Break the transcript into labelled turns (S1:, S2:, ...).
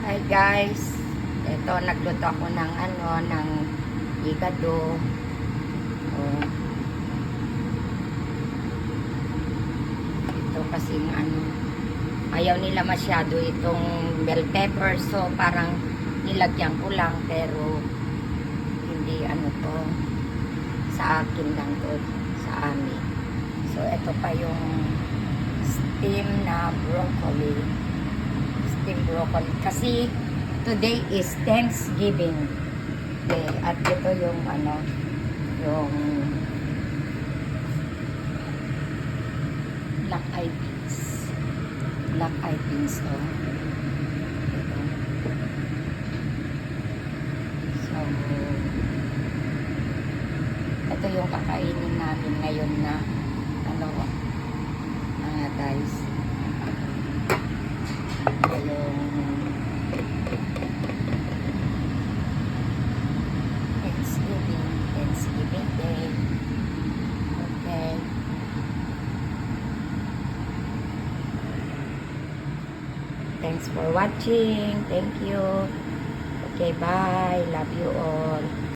S1: Hi guys, ito nagluto ako ng ng higado. Oh. Ito kasing ayaw nila masyado itong bell pepper, so parang nilagyan ko lang, pero hindi to sa akin lang to, sa amin. So ito pa yung steam na broccoli. Broccoli kasi today is Thanksgiving Day, at ito yung yung black eyed beans ito. So ito yung kakainin namin ngayon na mga guys. Yung Thanksgiving Day. Okay. Thanks for watching. Thank you. Okay, bye. Love you all.